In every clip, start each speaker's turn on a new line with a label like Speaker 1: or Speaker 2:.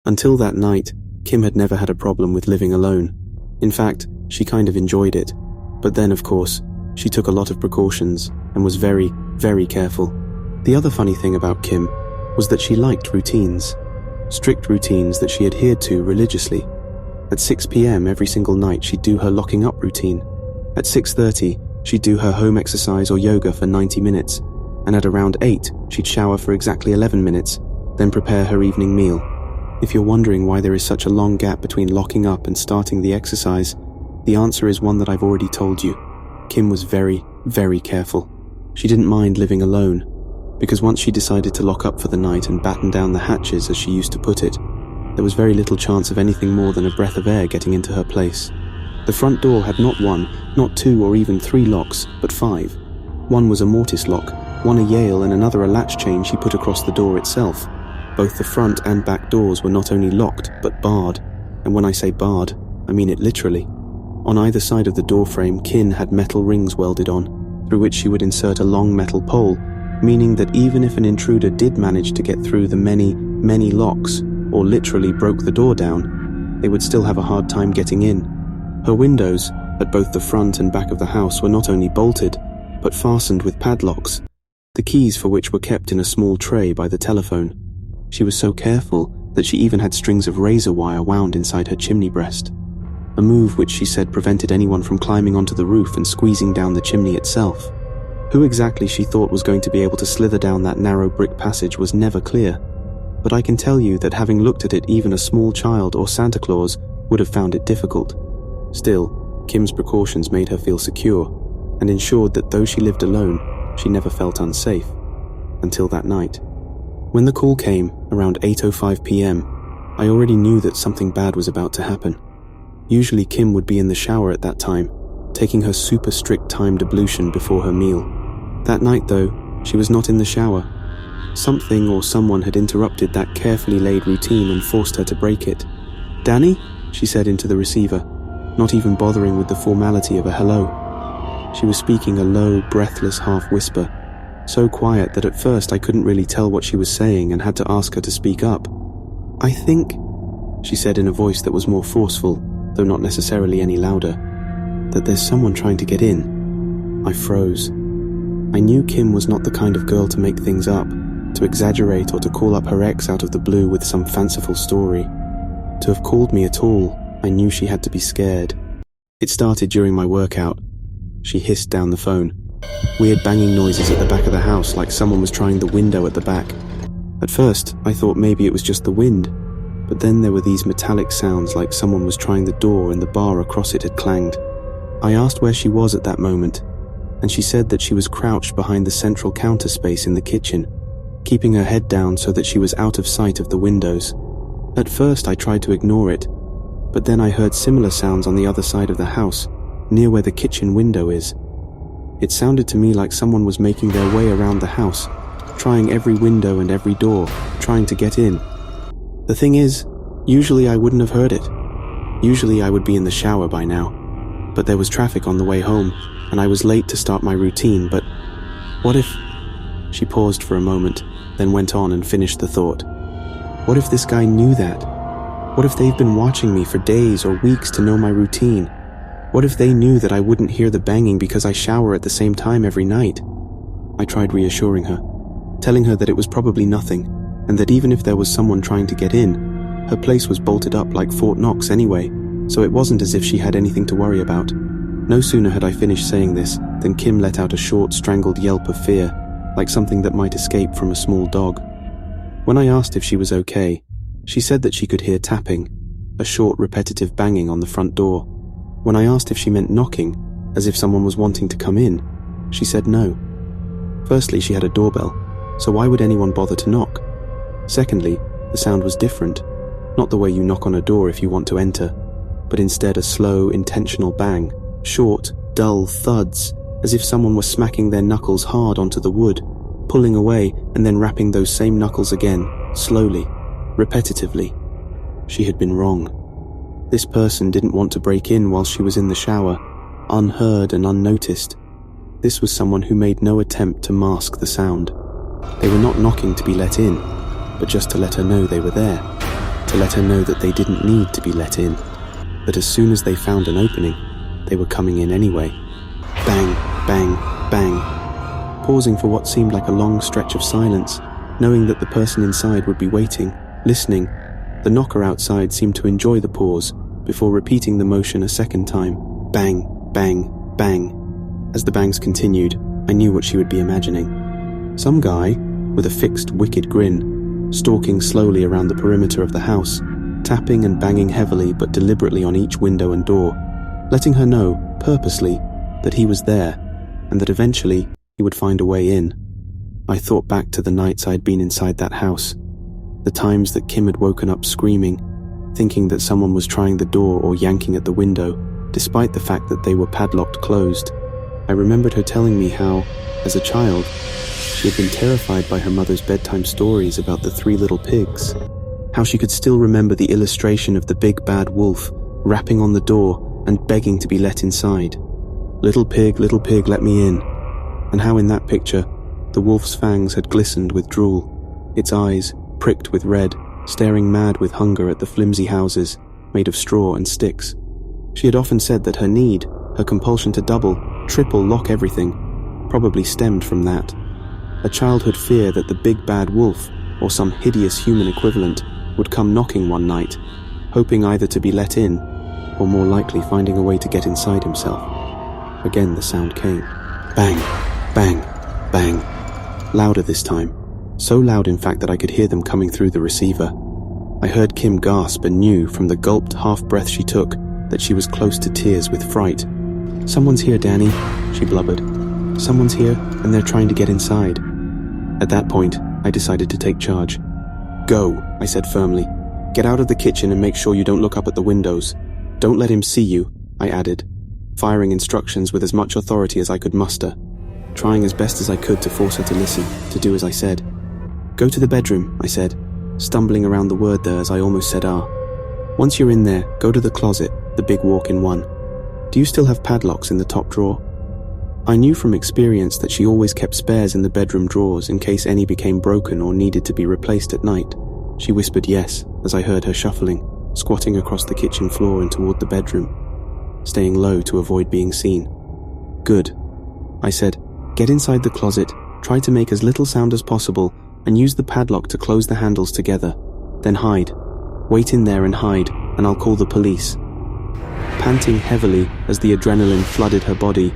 Speaker 1: Until that night, Kim had never had a problem with living alone. In fact, she kind of enjoyed it. But then, of course, she took a lot of precautions and was very, very careful. The other funny thing about Kim was that she liked routines. Strict routines that she adhered to religiously. At 6 p.m. every single night she'd do her locking up routine. At 6:30, she'd do her home exercise or yoga for 90 minutes, and at around 8, she'd shower for exactly 11 minutes, then prepare her evening meal. If you're wondering why there is such a long gap between locking up and starting the exercise, the answer is one that I've already told you. Kim was very, very careful. She didn't mind living alone, because once she decided to lock up for the night and batten down the hatches, as she used to put it, there was very little chance of anything more than a breath of air getting into her place. The front door had not 1, not 2 or even 3 locks, but 5. One was a mortise lock, one a Yale, and another a latch chain she put across the door itself. Both the front and back doors were not only locked, but barred. And when I say barred, I mean it literally. On either side of the door frame, Kim had metal rings welded on, through which she would insert a long metal pole, meaning that even if an intruder did manage to get through the many, many locks, or literally broke the door down, they would still have a hard time getting in. Her windows, at both the front and back of the house, were not only bolted, but fastened with padlocks, the keys for which were kept in a small tray by the telephone. She was so careful that she even had strings of razor wire wound inside her chimney breast, a move which she said prevented anyone from climbing onto the roof and squeezing down the chimney itself. Who exactly she thought was going to be able to slither down that narrow brick passage was never clear, but I can tell you that having looked at it, even a small child or Santa Claus would have found it difficult. Still, Kim's precautions made her feel secure, and ensured that though she lived alone, she never felt unsafe. Until that night. When the call came, around 8:05 p.m, I already knew that something bad was about to happen. Usually Kim would be in the shower at that time, taking her super strict timed ablution before her meal. That night, though, she was not in the shower. Something or someone had interrupted that carefully laid routine and forced her to break it. "Danny?" she said into the receiver, not even bothering with the formality of a hello. She was speaking a low, breathless half-whisper, so quiet that at first I couldn't really tell what she was saying and had to ask her to speak up. "I think," she said in a voice that was more forceful, though not necessarily any louder, "that there's someone trying to get in." I froze. I knew Kim was not the kind of girl to make things up, to exaggerate or to call up her ex out of the blue with some fanciful story. To have called me at all, I knew she had to be scared. It started during my workout. She hissed down the phone. Weird banging noises at the back of the house, like someone was trying the window at the back. At first, I thought maybe it was just the wind, but then there were these metallic sounds like someone was trying the door and the bar across it had clanged. I asked where she was at that moment, and she said that she was crouched behind the central counter space in the kitchen, keeping her head down so that she was out of sight of the windows. At first I tried to ignore it, but then I heard similar sounds on the other side of the house, near where the kitchen window is. It sounded to me like someone was making their way around the house, trying every window and every door, trying to get in. The thing is, usually I wouldn't have heard it. Usually I would be in the shower by now. But there was traffic on the way home, and I was late to start my routine, but what if... She paused for a moment, then went on and finished the thought. What if this guy knew that? What if they've been watching me for days or weeks to know my routine? What if they knew that I wouldn't hear the banging because I shower at the same time every night? I tried reassuring her, telling her that it was probably nothing, and that even if there was someone trying to get in, her place was bolted up like Fort Knox anyway, so it wasn't as if she had anything to worry about. No sooner had I finished saying this than Kim let out a short, strangled yelp of fear, like something that might escape from a small dog. When I asked if she was okay, she said that she could hear tapping, a short, repetitive banging on the front door. When I asked if she meant knocking, as if someone was wanting to come in, she said no. Firstly, she had a doorbell, so why would anyone bother to knock? Secondly, the sound was different, not the way you knock on a door if you want to enter, but instead a slow, intentional bang, short, dull thuds, as if someone were smacking their knuckles hard onto the wood, pulling away and then rapping those same knuckles again, slowly, repetitively. She had been wrong. This person didn't want to break in while she was in the shower, unheard and unnoticed. This was someone who made no attempt to mask the sound. They were not knocking to be let in, but just to let her know they were there. to let her know that they didn't need to be let in, that as soon as they found an opening, they were coming in anyway. Bang, bang, bang. Pausing for what seemed like a long stretch of silence, knowing that the person inside would be waiting, listening, the knocker outside seemed to enjoy the pause before repeating the motion a second time. Bang, bang, bang. As the bangs continued, I knew what she would be imagining. Some guy, with a fixed, wicked grin, stalking slowly around the perimeter of the house, tapping and banging heavily but deliberately on each window and door, letting her know, purposely, that he was there, and that eventually he would find a way in. I thought back to the nights I'd been inside that house, the times that Kim had woken up screaming, thinking that someone was trying the door or yanking at the window, despite the fact that they were padlocked closed. I remembered her telling me how, as a child, she had been terrified by her mother's bedtime stories about the 3 little pigs, how she could still remember the illustration of the big bad wolf rapping on the door and begging to be let inside. Little pig, let me in. And how in that picture, the wolf's fangs had glistened with drool, its eyes pricked with red, staring mad with hunger at the flimsy houses made of straw and sticks. She had often said that her need, her compulsion to double, triple lock everything, probably stemmed from that. A childhood fear that the big bad wolf, or some hideous human equivalent, would come knocking one night, hoping either to be let in, or more likely finding a way to get inside himself. Again the sound came. Bang, bang, bang. Louder this time. So loud in fact that I could hear them coming through the receiver. I heard Kim gasp and knew, from the gulped half-breath she took, that she was close to tears with fright. "Someone's here, Danny," she blubbered. "Someone's here, and they're trying to get inside." At that point, I decided to take charge. "Go," I said firmly. "Get out of the kitchen and make sure you don't look up at the windows. Don't let him see you," I added, firing instructions with as much authority as I could muster, trying as best as I could to force her to listen, to do as I said. "Go to the bedroom," I said, stumbling around the word there as I almost said "ah." "Once you're in there, go to the closet, the big walk-in one. Do you still have padlocks in the top drawer?" I knew from experience that she always kept spares in the bedroom drawers in case any became broken or needed to be replaced at night. She whispered yes, as I heard her shuffling, squatting across the kitchen floor and toward the bedroom, staying low to avoid being seen. "Good," I said. "Get inside the closet, try to make as little sound as possible, and use the padlock to close the handles together. Then hide. Wait in there and hide, and I'll call the police." Panting heavily as the adrenaline flooded her body,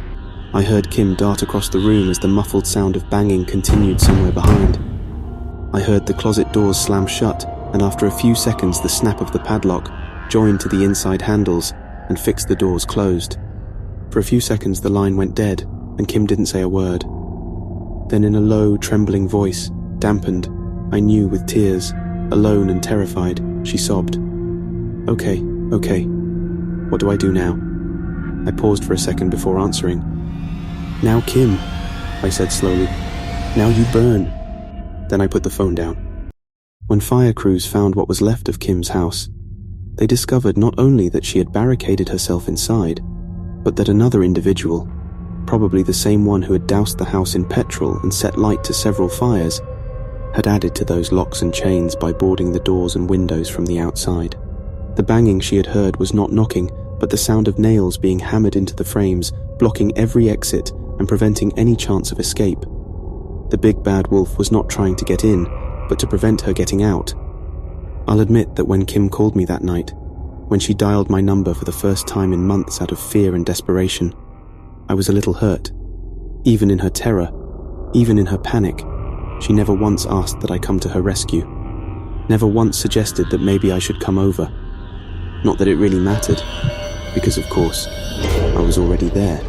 Speaker 1: I heard Kim dart across the room as the muffled sound of banging continued somewhere behind. I heard the closet doors slam shut, and after a few seconds the snap of the padlock joined to the inside handles and fixed the doors closed. For a few seconds the line went dead, and Kim didn't say a word. Then in a low, trembling voice, dampened, I knew with tears, alone and terrified, she sobbed. Okay. What do I do now?" I paused for a second before answering. "Now, Kim," I said slowly. "Now you burn." Then I put the phone down. When fire crews found what was left of Kim's house, they discovered not only that she had barricaded herself inside, but that another individual, probably the same one who had doused the house in petrol and set light to several fires, had added to those locks and chains by boarding the doors and windows from the outside. The banging she had heard was not knocking, but the sound of nails being hammered into the frames, blocking every exit and preventing any chance of escape. The big bad wolf was not trying to get in, but to prevent her getting out. I'll admit that when Kim called me that night, when she dialed my number for the first time in months out of fear and desperation, I was a little hurt. Even in her terror, even in her panic, she never once asked that I come to her rescue. Never once suggested that maybe I should come over. Not that it really mattered, because of course, I was already there.